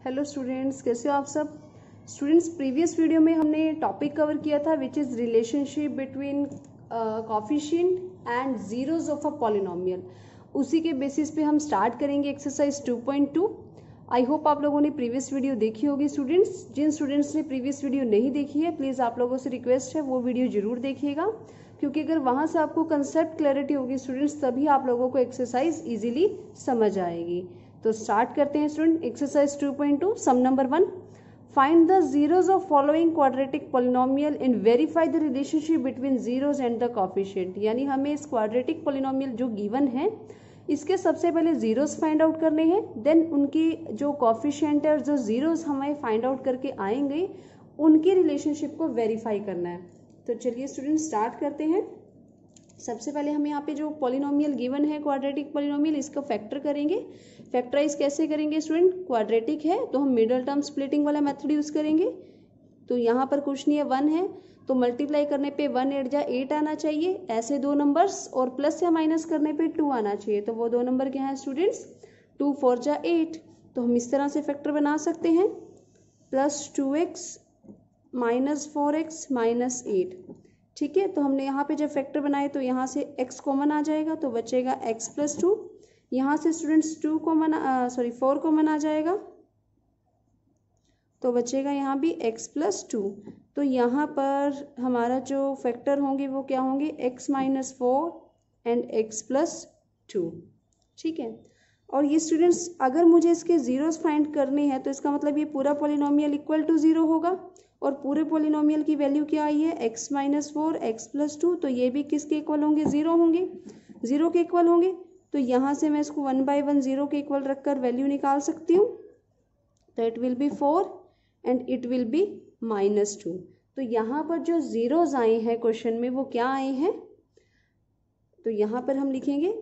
Hello students, कैसे हो आप सब। स्टूडेंट्स, प्रीवियस वीडियो में हमने टॉपिक कवर किया था which is relationship between coefficient and zeros of a polynomial. उसी के बेसिस पे हम स्टार्ट करेंगे एक्सरसाइज 2.2। आई होप आप लोगों ने प्रीवियस वीडियो देखी होगी। स्टूडेंट्स, जिन स्टूडेंट्स ने प्रीवियस वीडियो नहीं देखी है, प्लीज़ आप लोगों से रिक्वेस्ट है वो वीडियो जरूर देखिएगा, क्योंकि अगर वहाँ से आपको कंसेप्ट क्लैरिटी होगी स्टूडेंट्स, तभी आप लोगों को एक्सरसाइज इजीली समझ आएगी। तो स्टार्ट करते हैं student. Exercise 2.2, sum number 1, find the zeros of following quadratic polynomial and verify the relationship between zeros and the coefficient. यानी हमें इस क्वाड्रेटिक पॉलिनोमियल जो गिवन है इसके सबसे पहले जीरोज फाइंड आउट करने हैं, देन उनकी जो कोफिशिएंट है और जो जीरोज हमें फाइंड आउट करके आएंगे उनकी रिलेशनशिप को वेरीफाई करना है। तो चलिए स्टूडेंट स्टार्ट करते हैं। सबसे पहले हम यहाँ पे जो पॉलिनोमियल गिवन है क्वाड्रेटिक पॉलिनोमियल, इसका फैक्टर करेंगे। फैक्टराइज कैसे करेंगे स्टूडेंट, क्वाड्रेटिक है तो हम मिडल टर्म स्प्लिटिंग वाला मेथड यूज करेंगे। तो यहाँ पर कुछ नहीं है, 1 है तो मल्टीप्लाई करने पे 1 8 जा 8 आना चाहिए, ऐसे दो नंबर्स, और प्लस या माइनस करने पे 2 आना चाहिए। तो वो दो नंबर क्या है स्टूडेंट्स, 2 4 जा 8। तो हम इस तरह से फैक्टर बना सकते हैं, plus 2x minus 4x minus 8। ठीक है, तो हमने यहाँ पे जब फैक्टर बनाए तो यहाँ से x कॉमन आ जाएगा, तो बचेगा x प्लस 2। यहाँ से स्टूडेंट्स 4 कॉमन आ जाएगा, तो बचेगा यहाँ भी x प्लस 2। तो यहाँ पर हमारा जो फैक्टर होंगे वो क्या होंगे, x minus 4 and x plus 2। ठीक है, और ये स्टूडेंट्स अगर मुझे इसके जीरोस फाइंड करने हैं तो इसका मतलब ये पूरा पॉलिनोमियल इक्वल टू 0 होगा, और पूरे पॉलिनोमियल की वैल्यू क्या आई है, x माइनस 4 x प्लस 2। तो ये भी किसके इक्वल होंगे, 0 होंगे, 0 के इक्वल होंगे। तो यहाँ से मैं इसको 1 बाई 1 0 के इक्वल रखकर वैल्यू निकाल सकती हूँ। तो it will B 4 and it will B minus 2। तो यहाँ पर जो जीरोज आए हैं क्वेश्चन में वो क्या आए हैं, तो यहाँ पर हम लिखेंगे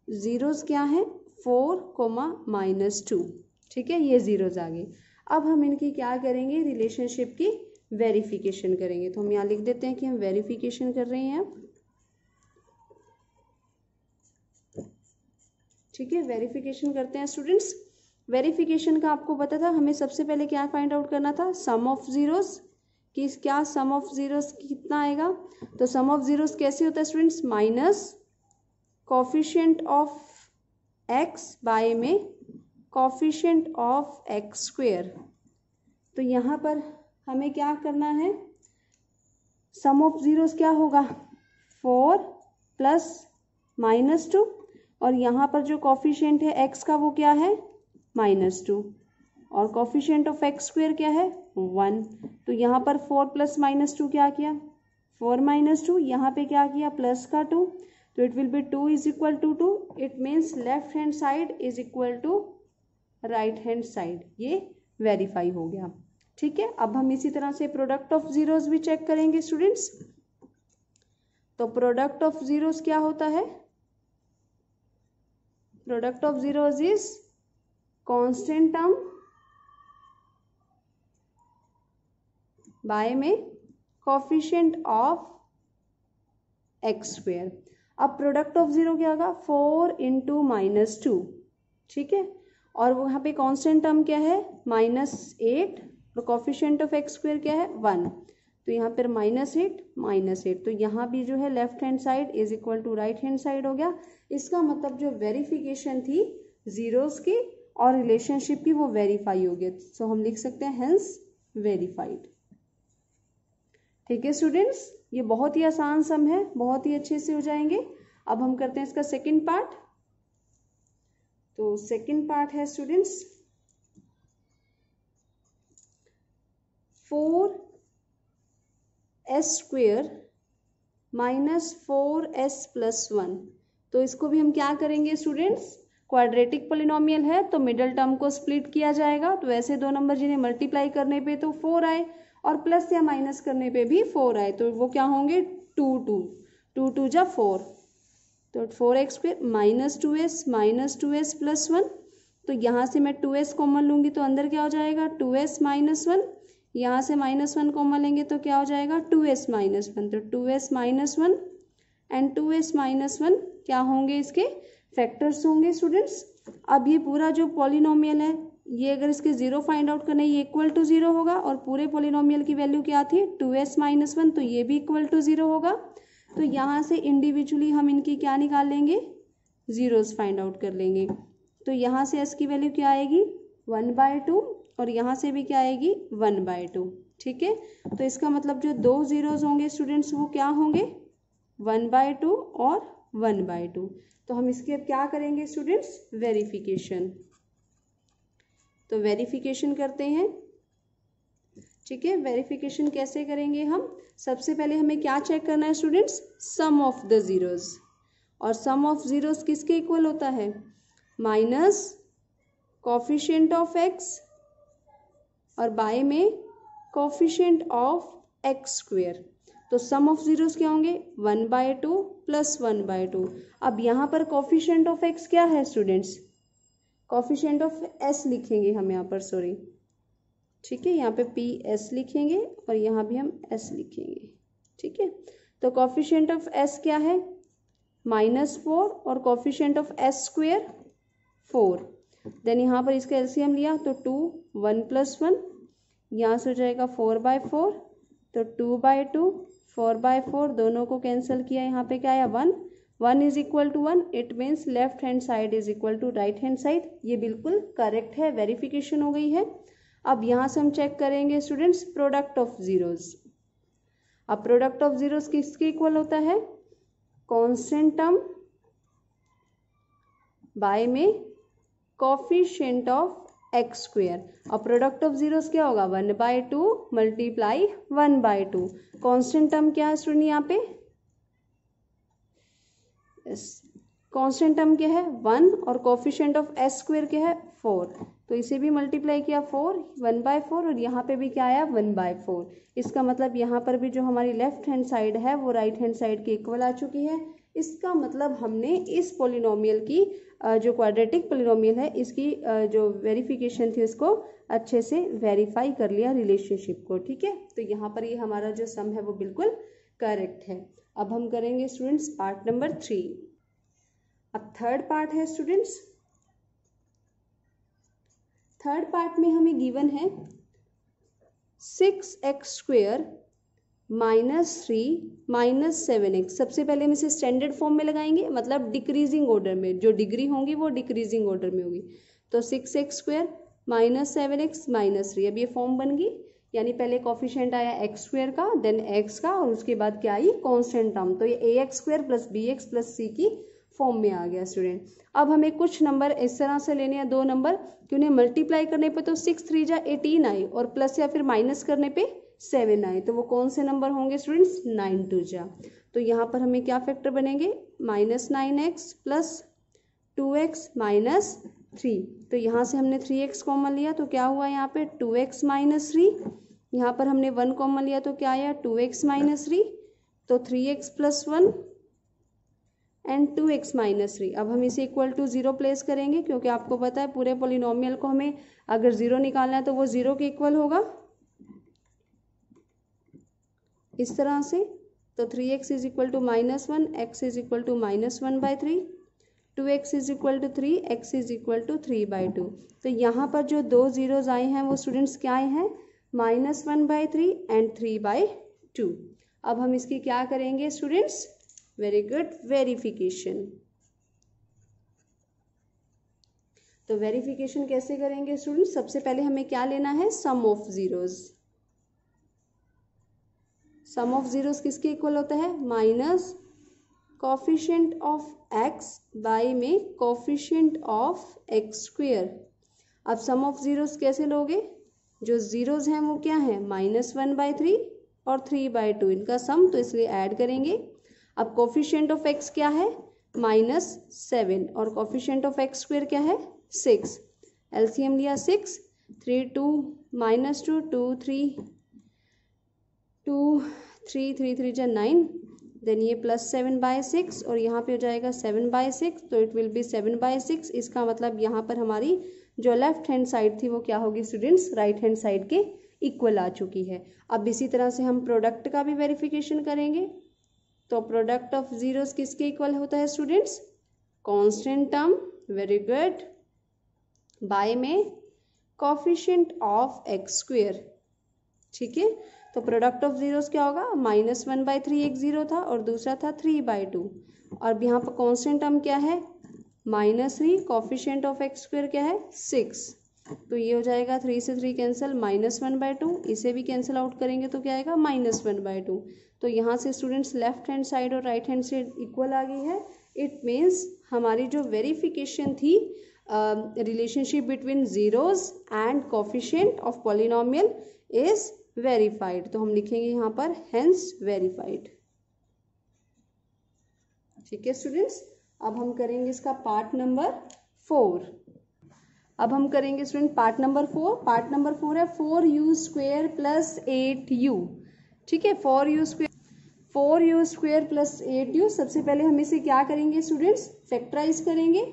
जीरोज क्या है, 4 माइनस 2। ठीक है, ये जीरोज आ गए। अब हम इनकी क्या करेंगे, रिलेशनशिप की वेरिफिकेशन करेंगे। तो हम यहाँ लिख देते हैं कि हम वेरिफिकेशन कर रहे हैं अब। ठीक है, वेरिफिकेशन करते हैं स्टूडेंट्स। वेरिफिकेशन का आपको पता था, हमें सबसे पहले क्या फाइंड आउट करना था, सम ऑफ जीरोज, कि क्या सम ऑफ जीरोज कितना आएगा। तो सम ऑफ जीरोज कैसे होता है students, minus coefficient of x by में कोफिशिएंट ऑफ एक्स स्क्वायर। तो यहाँ पर हमें क्या करना है, सम ऑफ जीरोस क्या होगा, 4 प्लस माइनस 2, और यहाँ पर जो कोफिशिएंट है x का वो क्या है, माइनस 2, और कोफिशिएंट ऑफ एक्स स्क्वायर क्या है, 1। तो यहाँ पर 4 प्लस माइनस 2 क्या किया, 4 माइनस 2, यहाँ पे क्या किया, प्लस का 2। तो it will be 2 is equal to 2। It means left hand side is equal to right hand side. ये वेरीफाई हो गया। ठीक है, अब हम इसी तरह से प्रोडक्ट ऑफ जीरोस भी चेक करेंगे स्टूडेंट्स। तो प्रोडक्ट ऑफ जीरोस क्या होता है, product of zeros is constant term by में कोफिशिएंट ऑफ एक्स स्क्वायर। अब प्रोडक्ट ऑफ जीरो क्या होगा, 4 इंटू माइनस 2। ठीक है, और वहाँ पे कांस्टेंट टर्म क्या है, -8, और कोफिशिएंट ऑफ एक्स स्क्वायर क्या है, 1। तो यहाँ पर -8 तो यहाँ भी जो है left hand side is equal to right hand side हो गया। इसका मतलब जो वेरिफिकेशन थी जीरोस की और रिलेशनशिप की वो वेरीफाई हो गया। सो हम लिख सकते हैं हेंस वेरीफाइड। ठीक है स्टूडेंट्स, ये बहुत ही आसान सम है, बहुत ही अच्छे से हो जाएंगे। अब हम करते हैं इसका सेकंड पार्ट। तो सेकंड पार्ट है students 4s square minus 4s plus 1। तो इसको भी हम क्या करेंगे स्टूडेंट्स, क्वाड्रेटिक पॉलिनोमियल है तो मिडल टर्म को स्प्लिट किया जाएगा। तो ऐसे दो नंबर जिन्हें मल्टीप्लाई करने पे तो 4 आए और प्लस या माइनस करने पे भी 4 आए, तो वो क्या होंगे, 2 2 जा 4। तो 4x square minus 2s plus 1। तो यहाँ से मैं 2s कॉमन लूँगी तो अंदर क्या हो जाएगा, 2s माइनस 1। यहाँ से -1 कॉमन लेंगे तो क्या हो जाएगा, 2s माइनस 1। तो 2s minus 1 and 2s minus 1 क्या होंगे, इसके फैक्टर्स होंगे स्टूडेंट्स। अब ये पूरा जो पॉलिनोमियल है, ये अगर इसके ज़ीरो फाइंड आउट करना है, ये इक्वल टू ज़ीरो होगा, और पूरे पॉलिनोमियल की वैल्यू क्या थी 2s माइनस 1, तो ये भी इक्वल टू ज़ीरो होगा। तो यहाँ से इंडिविजुअली हम इनकी क्या निकाल लेंगे, ज़ीरोज़ फाइंड आउट कर लेंगे। तो यहाँ से s की वैल्यू क्या आएगी 1/2, और यहाँ से भी क्या आएगी 1/2। ठीक है, तो इसका मतलब जो दो ज़ीरोज़ होंगे स्टूडेंट्स वो क्या होंगे 1/2 और 1/2। तो हम इसके अब क्या करेंगे स्टूडेंट्स, वेरिफिकेशन। तो वेरिफिकेशन करते हैं। ठीक है, वेरिफिकेशन कैसे करेंगे हम, सबसे पहले हमें क्या चेक करना है students, sum of the zeros. और सम ऑफ ज़ीरोज़ किसके इक्वल होता है, माइनस कोफिशिएंट ऑफ x और बाय में कोफिशिएंट ऑफ x स्क्वेयर। तो सम ऑफ ज़ीरोज़ क्या होंगे 1/2 प्लस 1/2। अब यहाँ पर कोफिशिएंट ऑफ x क्या है स्टूडेंट्स, कोफिशिएंट ऑफ s लिखेंगे हम यहाँ पर, सॉरी। ठीक है, यहाँ पे PS लिखेंगे और यहाँ भी हम s लिखेंगे। ठीक है, तो कोफिशिएंट ऑफ s क्या है -4 और coefficient of s square 4। Then यहाँ पर इसका एलसीएम लिया तो 2, 1 + 1, यहाँ से हो जाएगा 4/4, तो 2/2, 4/4 दोनों को कैंसिल किया, यहाँ पे क्या आया 1, 1 is equal to 1, it means left hand side is equal to right hand side. ये बिल्कुल करेक्ट है, वेरिफिकेशन हो गई है। अब यहाँ से हम चेक करेंगे स्टूडेंट्स प्रोडक्ट ऑफ ज़ीरोज़। अब प्रोडक्ट ऑफ ज़ीरोज़ किसके इक्वल होता है, कांस्टेंट टर्म बाय में कोफिशिएंट ऑफ x स्क्वेयर। और प्रोडक्ट ऑफ ज़ीरोज़ क्या होगा 1/2 मल्टीप्लाई 1/2। कांस्टेंट टर्म क्या है स्टूडेंट यहाँ पे, कांस्टेंट टर्म क्या है 1 और कोफिशिएंट ऑफ s स्क्वेयर क्या है 4। तो इसे भी मल्टीप्लाई किया 4, 1/4, और यहाँ पे भी क्या आया 1/4। इसका मतलब यहाँ पर भी जो हमारी लेफ्ट हैंड साइड है वो राइट हैंड साइड के इक्वल आ चुकी है। इसका मतलब हमने इस पॉलिनोमियल की जो क्वाड्रेटिक पॉलिनोमियल है इसकी जो वेरिफिकेशन थी उसको अच्छे से वेरीफाई कर लिया रिलेशनशिप को। ठीक है, तो यहाँ पर ये हमारा जो सम है वो बिल्कुल करेक्ट है। अब हम करेंगे स्टूडेंट्स पार्ट नंबर 3। अब थर्ड पार्ट है स्टूडेंट्स, थर्ड पार्ट में हमें गिवन है 6x स्क्वेयर -3 -7x। सबसे पहले हम इसे स्टैंडर्ड फॉर्म में लगाएंगे, मतलब डिक्रीजिंग ऑर्डर में, जो डिग्री होंगी वो डिक्रीजिंग ऑर्डर में होगी। तो 6x स्क्वेयर -7x -3, अब ये फॉर्म बन गई, यानी पहले कॉफिशिएंट आया x स्क्वेयर का, देन x का, और उसके बाद क्या आई कांस्टेंट टर्म। तो ये ax square plus bx plus c की फॉर्म में आ गया स्टूडेंट। अब हमें कुछ नंबर इस तरह से लेने हैं, दो नंबर कि उन्हें मल्टीप्लाई करने पे तो 6 3 जा 18 आए, और प्लस या फिर माइनस करने पे 7 आए। तो वो कौन से नंबर होंगे स्टूडेंट्स 9 2 जा। तो यहाँ पर हमें क्या फैक्टर बनेंगे -9x प्लस 2x -3। तो यहाँ से हमने 3x कॉमन लिया तो क्या हुआ यहाँ पे 2x -3। यहाँ पर हमने 1 कॉमन लिया तो क्या आया 2x -3। तो 3x + 1 एंड 2x -3। अब हम इसे इक्वल टू 0 प्लेस करेंगे, क्योंकि आपको पता है पूरे पॉलिनोमियल को हमें अगर 0 निकालना है तो वो 0 के इक्वल होगा, इस तरह से। तो 3x is equal to -1, x is equal to -1/3, 2x is equal to 3, x is equal to 3/2। तो यहाँ पर जो दो जीरोज आए हैं वो स्टूडेंट्स क्या आए हैं -1/3 एंड 3/2। अब हम इसकी क्या करेंगे स्टूडेंट्स, वेरी गुड, वेरिफिकेशन। तो वेरिफिकेशन कैसे करेंगे स्टूडेंट्स, सबसे पहले हमें क्या लेना है sum of zeros. Sum of zeros किसके इक्वल होता है minus coefficient of x by में कोफिशिएंट ऑफ x स्क्वेयर। अब सम ऑफ जीरोज कैसे लोगे, जो जीरोज हैं वो क्या है -1/3 और 3/2, इनका सम, तो इसलिए ऐड करेंगे। अब कोफिशिएंट ऑफ x क्या है -7 और कोफिशिएंट ऑफ x स्क्वेयर क्या है 6। एलसीएम लिया 6, 3 2 -2 2 3 2 3 3 3 जा 9, देन ये +7/6 और यहाँ पे हो जाएगा 7/6, तो इट विल बी 7/6। इसका मतलब यहाँ पर हमारी जो लेफ्ट हैंड साइड थी वो क्या होगी स्टूडेंट्स राइट हैंड साइड के इक्वल आ चुकी है। अब इसी तरह से हम प्रोडक्ट का भी वेरिफिकेशन करेंगे। तो प्रोडक्ट ऑफ जीरोस किसके इक्वल होता है students constant term, very good, by में कोफिशिएंट ऑफ एक्स स्क्वेयर। ठीक है, तो प्रोडक्ट ऑफ जीरोस क्या होगा, -1/3 एक जीरो था और दूसरा था 3/2, और यहाँ पर कॉन्स्टेंट टर्म क्या है -3, कोफिशिएंट ऑफ एक्स स्क्वेयर क्या है 6, तो ये हो जाएगा 3 से 3 कैंसिल, -1/2, इसे भी कैंसिल आउट करेंगे तो क्या आएगा -1/2। तो यहाँ से स्टूडेंट्स लेफ्ट हैंड साइड और राइट हैंड साइड इक्वल आ गई है। इट मीन्स हमारी जो वेरिफिकेशन थी relationship between zeros and coefficient of polynomial is verified. तो हम लिखेंगे यहाँ पर हेंस वेरीफाइड। ठीक है स्टूडेंट्स, अब हम करेंगे इसका पार्ट नंबर 4। अब हम करेंगे student part number 4। Part number 4 है 4u स्क्वेयर प्लस 8u। ठीक है, 4u स्क्वेयर प्लस 8u। सबसे पहले हम इसे क्या करेंगे स्टूडेंट्स, फैक्टराइज करेंगे।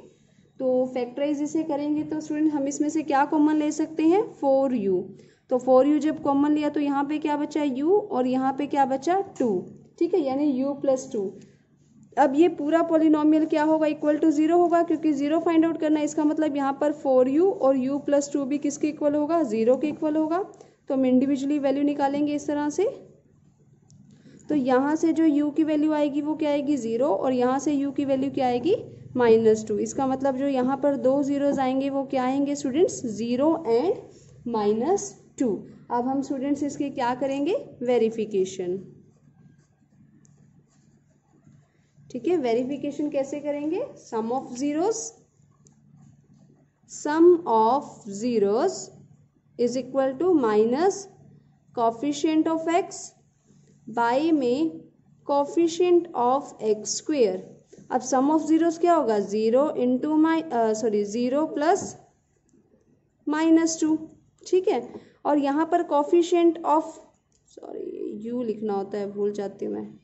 तो फैक्टराइज इसे करेंगे तो स्टूडेंट हम इसमें से क्या कॉमन ले सकते हैं 4u। तो 4u जब कॉमन लिया तो यहाँ पे क्या बचा u और यहाँ पे क्या बचा 2। ठीक है, यानी u + 2। अब ये पूरा पॉलिनोमियल क्या होगा, इक्वल टू 0 होगा, क्योंकि 0 फाइंड आउट करना है। इसका मतलब यहाँ पर 4u और u + 2 भी किसके इक्वल होगा, 0 के इक्वल होगा। तो हम इंडिविजुअली वैल्यू निकालेंगे इस तरह से। तो यहाँ से जो u की वैल्यू आएगी वो क्या आएगी 0, और यहाँ से u की वैल्यू क्या आएगी -2। इसका मतलब जो यहाँ पर दो जीरोज आएंगे वो क्या आएंगे स्टूडेंट्स 0 एंड -2। अब हम स्टूडेंट्स इसके क्या करेंगे वेरिफिकेशन। ठीक है, वेरिफिकेशन कैसे करेंगे, sum of zeros is equal to minus coefficient of x by में कोफिशिएंट ऑफ एक्स स्क्वेयर। अब सम ऑफ जीरोस क्या होगा 0 प्लस -2। ठीक है, और यहाँ पर कोफिशिएंट ऑफ u लिखना होता है, भूल जाती हूँ मैं।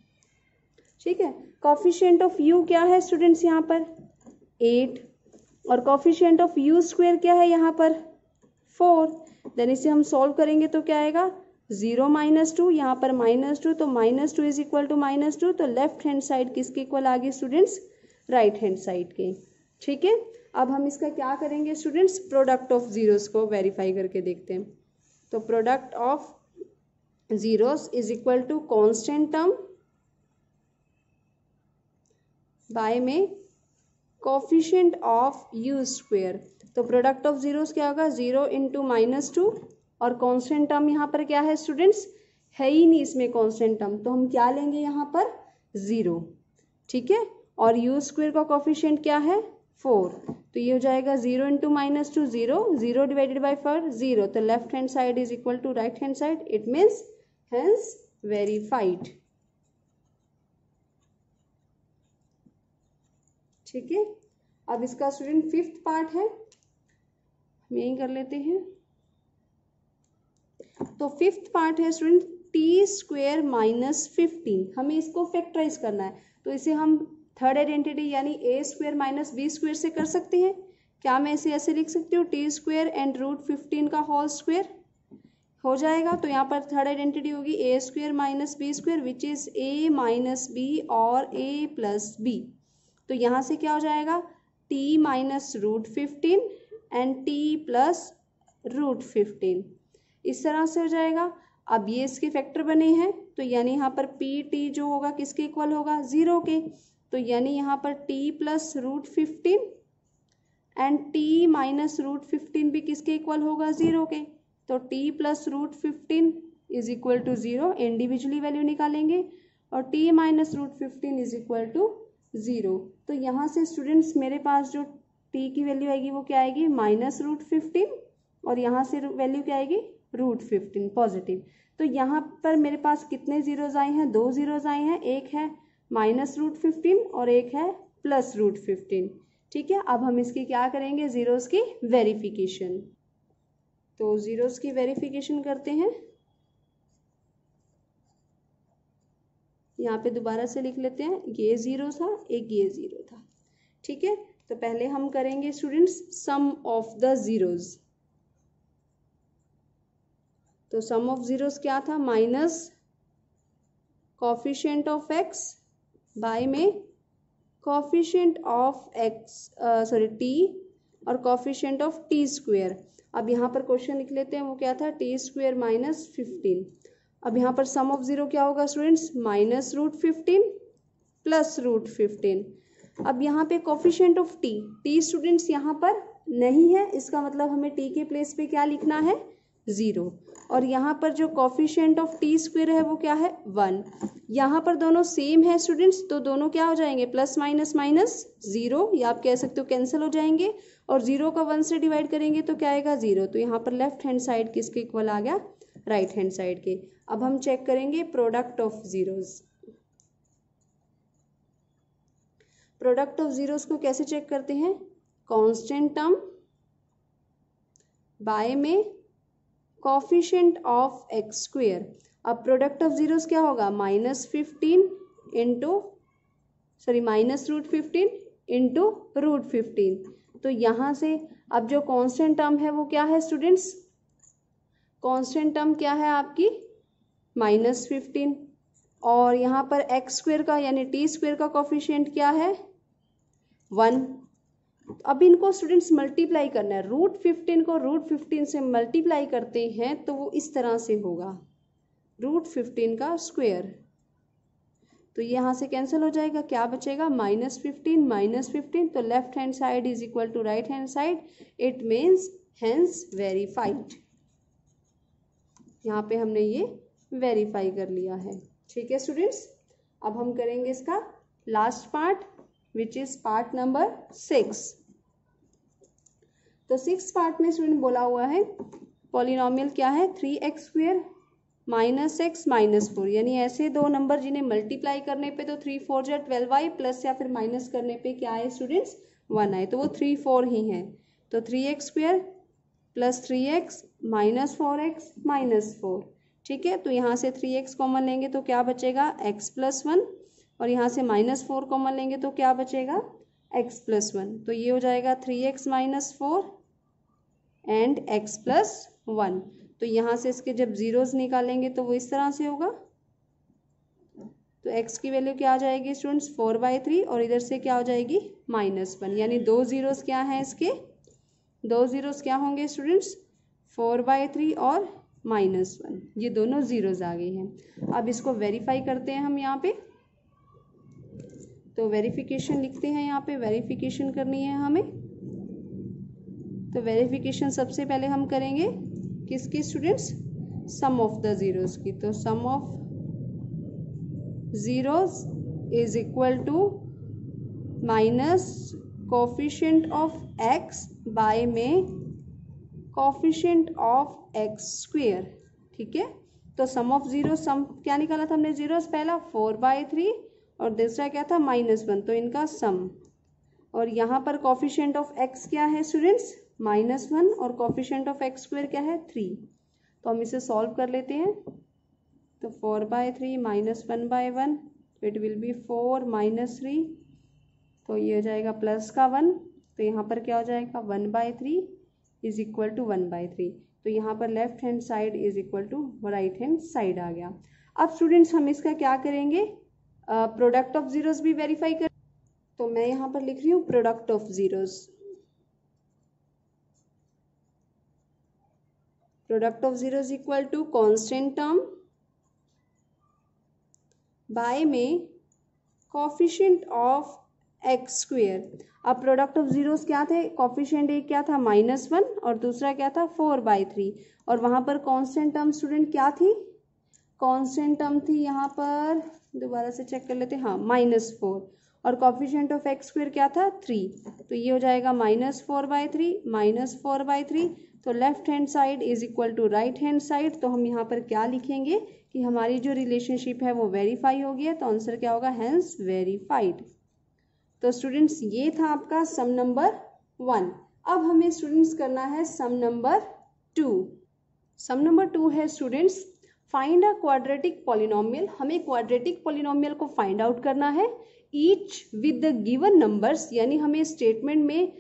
ठीक है, कोफिशिएंट ऑफ u क्या है स्टूडेंट्स यहाँ पर 8, और कोफिशिएंट ऑफ u स्क्वेयर क्या है यहाँ पर 4। देन इसे हम सॉल्व करेंगे तो क्या आएगा 0 -2, यहाँ पर -2, तो -2 इज इक्वल टू -2। तो लेफ्ट हैंड साइड किसके इक्वल आ गई स्टूडेंट्स, राइट हैंड साइड के। ठीक है, अब हम इसका क्या करेंगे स्टूडेंट्स, प्रोडक्ट ऑफ जीरोस को वेरीफाई करके देखते हैं। तो product of zeros is equal to constant term by में कोफिशिएंट ऑफ u स्क्वेयर। तो प्रोडक्ट ऑफ जीरोस क्या होगा 0 इंटू -2, और कांस्टेंट टर्म यहाँ पर क्या है स्टूडेंट्स, है ही नहीं इसमें कांस्टेंट टर्म, तो हम क्या लेंगे यहाँ पर 0। ठीक है, और u स्क्वेयर का कोफिशिएंट क्या है 4, तो ये हो जाएगा 0 इंटू -2 0, 0 डिवाइडेड बाई 4 0, तो left hand side is equal to right hand side. It means hence verified. ठीक है, अब इसका स्टूडेंट 5th पार्ट है, हम यही कर लेते हैं। तो 5th पार्ट है स्टूडेंट t स्क्वेयर -15। हमें इसको फैक्टराइज करना है, तो इसे हम थर्ड आइडेंटिटी यानी a square minus b square से कर सकते हैं। क्या मैं इसे ऐसे लिख सकती हूँ t स्क्वेयर एंड √15 का होल स्क्वेयर हो जाएगा। तो यहाँ पर थर्ड आइडेंटिटी होगी a square minus b square which is a minus b और a प्लस b। तो यहाँ से क्या हो जाएगा t minus √15 and t plus √15, इस तरह से हो जाएगा। अब ये इसके फैक्टर बने हैं, तो यानी यहाँ पर पी टी जो होगा किसके इक्वल होगा 0 के। तो यानी यहाँ पर t plus √15 and t minus √15 भी किसके इक्वल होगा 0 के। तो t plus √15 is equal to 0, individually value निकालेंगे, और t minus √15 is equal to 0। तो यहाँ से स्टूडेंट्स मेरे पास जो t की वैल्यू आएगी वो क्या आएगी -√15, और यहाँ से वैल्यू क्या आएगी √15 पॉजिटिव। तो यहाँ पर मेरे पास कितने जीरोज आए हैं, 2 जीरोज आए हैं, एक है -√15 और एक है +√15। ठीक है, अब हम इसकी क्या करेंगे जीरोज की वेरिफिकेशन। तो जीरोज की वेरिफिकेशन करते हैं। यहाँ पे दोबारा से लिख लेते हैं, ये 0 था, एक ये 0 था। ठीक है, तो पहले हम करेंगे students sum of the zeros. तो सम ऑफ जीरोस क्या था, minus coefficient of x by में कोफिशिएंट ऑफ x टी और कॉफिशिएंट ऑफ टी स्क्वेयर। अब यहाँ पर क्वेश्चन लिख लेते हैं, वो क्या था, टी स्क्वेयर माइनस 15। अब यहाँ पर सम ऑफ जीरो क्या होगा स्टूडेंट्स, माइनस रूट 15 प्लस रूट 15। अब यहाँ पे कॉफिशिएंट ऑफ टी स्टूडेंट्स यहाँ पर नहीं है, इसका मतलब हमें टी के प्लेस पे क्या लिखना है, 0। और यहाँ पर जो कॉफिशिएंट ऑफ टी स्क्वेयर है वो क्या है, 1। यहाँ पर दोनों सेम है स्टूडेंट्स, तो दोनों क्या हो जाएंगे, प्लस माइनस माइनस 0, या आप कह सकते हो कैंसिल हो जाएंगे। और 0 का 1 से डिवाइड करेंगे तो क्या आएगा, 0। तो यहाँ पर लेफ्ट हैंड साइड किसके इक्वल आ गया, राइट हैंड साइड के। अब हम चेक करेंगे product of zeros. Product of zeros को कैसे चेक करते हैं, कांस्टेंट टर्म बाय में कोफिशिएंट ऑफ एक्स स्क्वेयर। अब प्रोडक्ट ऑफ जीरोस क्या होगा, माइनस रूट 15 इंटू रूट 15। तो यहाँ से अब जो कांस्टेंट टर्म है वो क्या है स्टूडेंट्स, कांस्टेंट टर्म क्या है आपकी, -15। और यहाँ पर एक्स स्क्वेयर का यानी टी स्क्वेयर का कोफिशिएंट क्या है, 1। अब इनको स्टूडेंट्स मल्टीप्लाई करना है, रूट 15 को रूट 15 से मल्टीप्लाई करते हैं तो वो इस तरह से होगा, रूट 15 का स्क्वेयर। तो यहाँ से कैंसिल हो जाएगा, क्या बचेगा, -15 तो left hand side is equal to right hand side, it means hence verified. यहाँ पे हमने ये वेरीफाई कर लिया है। ठीक है स्टूडेंट्स, अब हम करेंगे इसका last part which is part number 6। तो 6 पार्ट में स्टूडेंट बोला हुआ है पॉलिनोमियल क्या है, 3x square minus x minus 4, यानी ऐसे दो नंबर जिन्हें मल्टीप्लाई करने पे तो 3 4 जा 12y प्लस या फिर माइनस करने पे क्या है स्टूडेंट्स, 1 आए, तो वो 3 4 ही है। तो 3x square plus 3x minus 4x minus 4। ठीक है, तो यहाँ से 3x कॉमन लेंगे तो क्या बचेगा, x प्लस 1, और यहाँ से -4 कॉमन लेंगे तो क्या बचेगा, x प्लस 1। तो ये हो जाएगा 3x minus 4 and x plus 1। तो यहाँ से इसके जब जीरोस निकालेंगे तो वो इस तरह से होगा। तो x की वैल्यू क्या आ जाएगी स्टूडेंट्स, 4/3, और इधर से क्या हो जाएगी, -1, यानी दो जीरोस क्या हैं इसके, दो जीरोस क्या होंगे स्टूडेंट्स, 4/3 और -1, ये दोनों जीरोस आ गए हैं। अब इसको वेरीफाई करते हैं हम यहाँ पे, तो वेरिफिकेशन लिखते हैं, यहाँ पे वेरिफिकेशन करनी है हमें। तो वेरिफिकेशन सबसे पहले हम करेंगे किसकी students, sum of the zeros की। तो sum of zeros is equal to minus coefficient of x by में कोफिशिएंट ऑफ एक्स स्क्वेयर। ठीक है, तो सम ऑफ जीरो, सम क्या निकाला था हमने जीरोस, पहला 4/3 और दूसरा क्या था, -1, तो इनका सम। और यहाँ पर कोफिशिएंट ऑफ एक्स क्या है स्टूडेंट्स, -1, और कोफिशिएंट ऑफ एक्स स्क्वेयर क्या है, 3। तो हम इसे सॉल्व कर लेते हैं। तो 4/3 -1/1, इट विल बी 4 -3, तो ये हो जाएगा प्लस का 1, तो यहाँ पर क्या हो जाएगा, 1/3 इज इक्वल टू 1/3। तो यहाँ पर left hand side is equal to right hand side आ गया। अब स्टूडेंट्स हम इसका क्या करेंगे, प्रोडक्ट ऑफ जीरोस भी वेरीफाई कर। तो मैं यहाँ पर लिख रही हूँ product of zeros. Product of zeros equal to constant term by में कोफिशिएंट ऑफ एक्स स्क्वेयर। अब प्रोडक्ट ऑफ जीरोस क्या थे, कोफिशिएंट एक क्या था, -1, और दूसरा क्या था, 4/3, और वहां पर कांस्टेंट टर्म स्टूडेंट क्या थी, कांस्टेंट टर्म थी यहाँ पर, दोबारा से चेक कर लेते हैं, हाँ -4, और कोफिशिएंट ऑफ एक्स स्क्वेयर क्या था, 3। तो ये हो जाएगा -4/3, तो left hand side is equal to right hand side. तो हम यहाँ पर क्या लिखेंगे कि हमारी जो रिलेशनशिप है वो वेरीफाई हो गई है, तो आंसर क्या होगा, हेंस वेरीफाइड। तो स्टूडेंट्स ये था आपका सम नंबर 1। अब हमें स्टूडेंट्स करना है सम नंबर 2। सम नंबर 2 है students, find a quadratic polynomial. हमें क्वाड्रेटिक पॉलिनोमियल को फाइंड आउट करना है, each with the given numbers, यानी हमें स्टेटमेंट में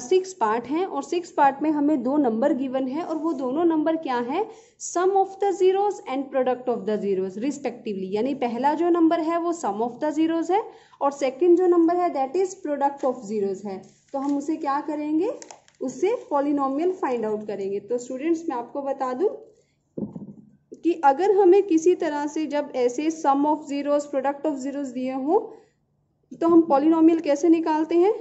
6 पार्ट हैं और 6 पार्ट में हमें 2 नंबर गिवन है, और वो दोनों नंबर क्या है, sum of the zeros and product of the zeros respectively. यानी पहला जो नंबर है वो सम ऑफ द जीरोस है, और सेकंड जो नंबर है that is product of zeros है। तो हम उसे क्या करेंगे, उससे पॉलिनोमियल फाइंड आउट करेंगे। तो स्टूडेंट्स मैं आपको बता दूं कि अगर हमें किसी तरह से जब ऐसे sum of zeros, product of zeros दिए हों तो हम पॉलिनोमियल कैसे निकालते हैं?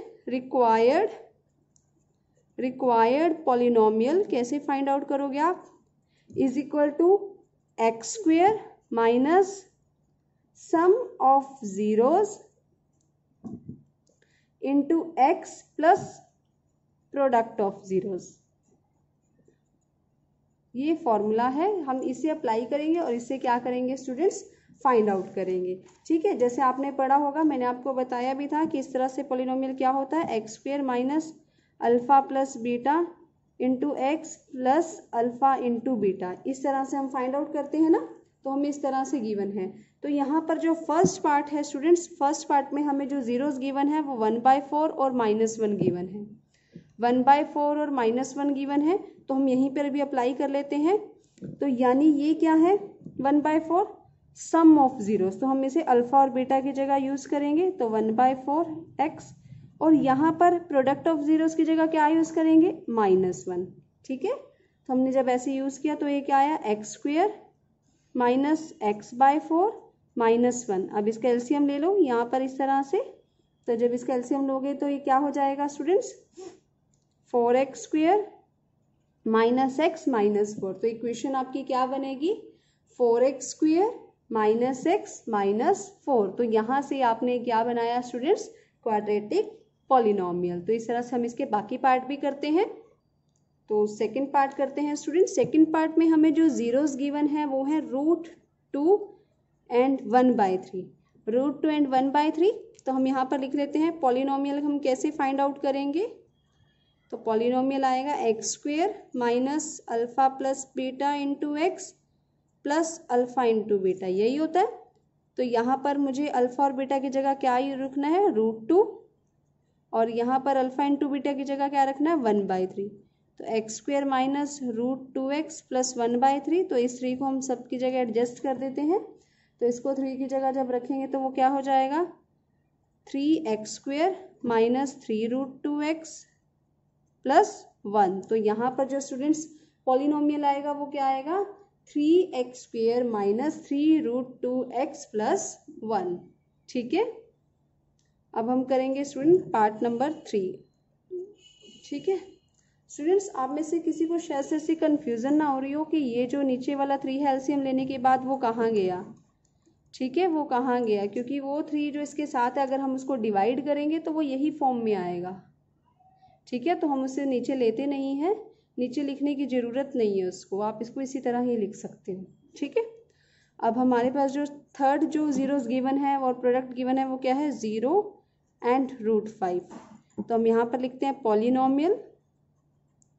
रिक्वायर्ड पॉलिनोमियल कैसे फाइंड आउट करोगे आप? Is equal to x square minus sum of zeros into x plus product of zeros. ये फॉर्मूला है, हम इसे अप्लाई करेंगे और इससे क्या करेंगे स्टूडेंट्स? फाइंड आउट करेंगे। ठीक है, जैसे आपने पढ़ा होगा, मैंने आपको बताया भी था कि इस तरह से पॉलिनोमियल क्या होता है, x square minus alpha plus beta into x plus alpha into beta, इस तरह से हम फाइंड आउट करते हैं ना। तो हमें इस तरह से गिवन है। तो यहाँ पर जो फर्स्ट पार्ट है स्टूडेंट्स, फर्स्ट पार्ट में हमें जो जीरोस गिवन है वो 1/4 और -1 गिवन है। 1/4 और -1 गिवन है, तो हम यहीं पर भी अप्लाई कर लेते हैं। तो यानी ये क्या है? 1/4 सम ऑफ जीरोस, तो हम इसे अल्फा और बीटा की जगह यूज करेंगे, तो 1/4 एक्स, और यहाँ पर प्रोडक्ट ऑफ जीरोस की जगह क्या यूज करेंगे? -1। ठीक है, तो हमने जब ऐसे यूज किया तो ये क्या आया? X square minus x/4 -1। अब इसका एलसीएम ले लो यहाँ पर इस तरह से, तो जब इसका एलसीएम लोगे तो ये क्या हो जाएगा students? 4x square minus x minus 4। तो इक्वेशन आपकी क्या बनेगी? 4x square minus x minus 4। तो यहाँ से आपने क्या बनाया स्टूडेंट्स? Quadratic polynomial. तो इस तरह से हम इसके बाकी पार्ट भी करते हैं। तो सेकंड पार्ट करते हैं स्टूडेंट। सेकंड पार्ट में हमें जो जीरोस गिवन है वो है √2 एंड 1/3। √2 एंड 1/3, तो हम यहाँ पर लिख लेते हैं। पॉलिनोमियल हम कैसे फाइंड आउट करेंगे? तो पॉलिनोमियल आएगा x square minus alpha plus beta into x plus alpha into beta, यही होता है। तो यहाँ पर मुझे अल्फा और बीटा की जगह क्या रखना है? √2, और यहाँ पर अल्फा इंटू बीटा की जगह क्या रखना है? 1/3। तो x square minus √2x plus 1/3, तो इस 3 को हम सबकी जगह एडजस्ट कर देते हैं। तो इसको 3 की जगह जब रखेंगे तो वो क्या हो जाएगा? 3x square minus 3√2x plus 1। तो यहाँ पर जो स्टूडेंट्स पॉलिनोमियल आएगा वो क्या आएगा? 3x square minus 3√2x plus 1। ठीक है, अब हम करेंगे स्टूडेंट पार्ट नंबर 3। ठीक है स्टूडेंट्स, आप में से किसी को शायद से ऐसी कंफ्यूजन ना हो रही हो कि ये जो नीचे वाला 3 है एलसीएम लेने के बाद वो कहाँ गया। ठीक है, वो कहाँ गया? क्योंकि वो 3 जो इसके साथ है, अगर हम उसको डिवाइड करेंगे तो वो यही फॉर्म में आएगा। ठीक है, तो हम उसे नीचे लेते नहीं हैं, नीचे लिखने की ज़रूरत नहीं है उसको, आप इसको इसी तरह ही लिख सकते हो। ठीक है, अब हमारे पास जो थर्ड जो जीरोस गिवन है और प्रोडक्ट गिवन है वो क्या है? 0 एंड √5। तो हम यहाँ पर लिखते हैं पॉलिनोमियल,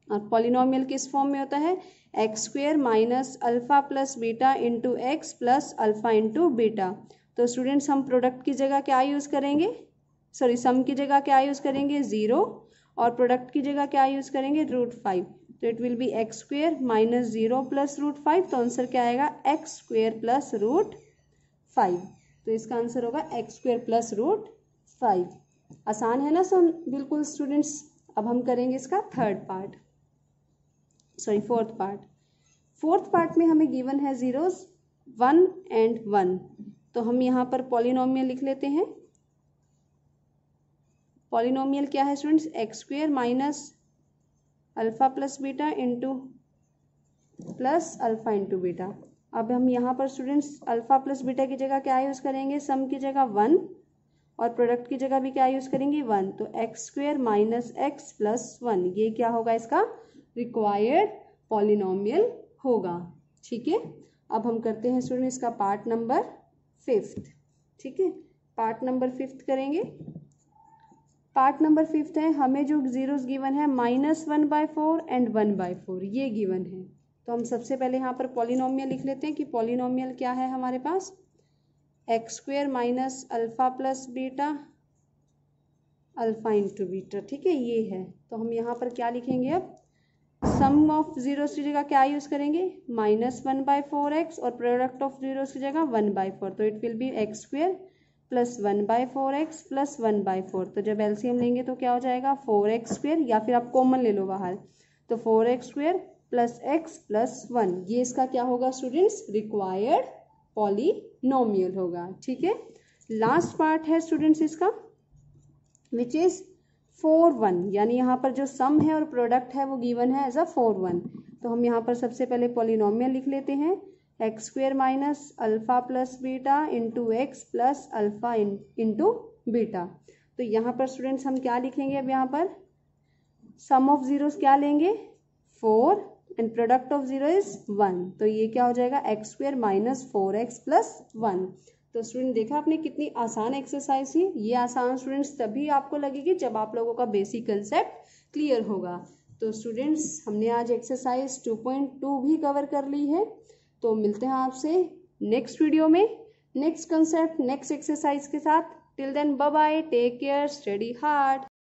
और पॉलिनोमियल किस फॉर्म में होता है? X square minus alpha plus beta into x plus alpha into beta. तो स्टूडेंट्स हम प्रोडक्ट की जगह क्या यूज़ करेंगे? सॉरी, सम की जगह क्या यूज़ करेंगे? 0, और प्रोडक्ट की जगह क्या यूज़ करेंगे? √5। तो it will B x square minus 0 plus √5। तो आंसर क्या आएगा? X square plus √5। तो इसका आंसर होगा एक्स स्क्वेयर प्लस √5। आसान है ना सम? बिल्कुल स्टूडेंट्स। अब हम करेंगे इसका फोर्थ पार्ट। फोर्थ पार्ट में हमें गिवन है जीरोस 1 एंड 1। तो हम यहाँ पर पॉलिनोमियल लिख लेते हैं। पॉलिनोमियल क्या है students? X square minus alpha plus beta into plus alpha into beta. अब हम यहाँ पर स्टूडेंट्स अल्फा प्लस बीटा की जगह क्या यूज़ करेंगे? सम की जगह 1, और प्रोडक्ट की जगह भी क्या यूज़ करेंगे? 1। तो x square minus x plus 1, ये क्या होगा? इसका रिक्वायर्ड पॉलिनोमियल होगा। ठीक है, अब हम करते हैं स्टूडेंट इसका पार्ट नंबर 5। ठीक है, पार्ट नंबर 5 करेंगे। पार्ट नंबर 5 है, हमें जो जीरोस गिवन है -1/4 एंड 1/4, ये गिवन है। तो हम सबसे पहले यहाँ पर पॉलिनोमियल लिख लेते हैं कि पॉलिनोमियल क्या है हमारे पास? X square minus alpha plus beta alpha into beta. ठीक है, ये है। तो हम यहाँ पर क्या लिखेंगे? अब सम ऑफ जीरोस की जगह क्या यूज़ करेंगे? -1/4x, और प्रोडक्ट ऑफ जीरोस की जगह 1/4। तो it will B x square plus 1/4x plus 1/4। तो जब एलसीएम लेंगे तो क्या हो जाएगा 4x², या फिर आप कॉमन ले लो बाहर, तो 4x² प्लस x प्लस 1। ये इसका क्या होगा स्टूडेंट्स, रिक्वायर्ड पॉलिनोमियल होगा। ठीक है, लास्ट पार्ट है स्टूडेंट्स इसका विच इज 4 1, यानी यहाँ पर जो सम है और प्रोडक्ट है वो गिवन है एज अ 4 1। तो हम यहाँ पर सबसे पहले पॉलिनोमियल लिख लेते हैं, x² minus alpha plus beta into x plus alpha into beta. तो यहाँ पर स्टूडेंट्स हम क्या लिखेंगे, अब यहाँ पर सम ऑफ जीरोस क्या लेंगे 4 and product of zero is 1। तो ये क्या हो जाएगा x² माइनस 4x प्लस 1। तो स्टूडेंट देखा आपने कितनी आसान एक्सरसाइज थी। ये आसान स्टूडेंट्स तभी आपको लगेगी जब आप लोगों का बेसिक कंसेप्ट क्लियर होगा। तो स्टूडेंट्स हमने आज एक्सरसाइज 2.2 भी कवर कर ली है। तो मिलते हैं आपसे नेक्स्ट वीडियो में नेक्स्ट कंसेप्ट नेक्स्ट एक्सरसाइज के साथ। Till then bye bye, take care, study hard.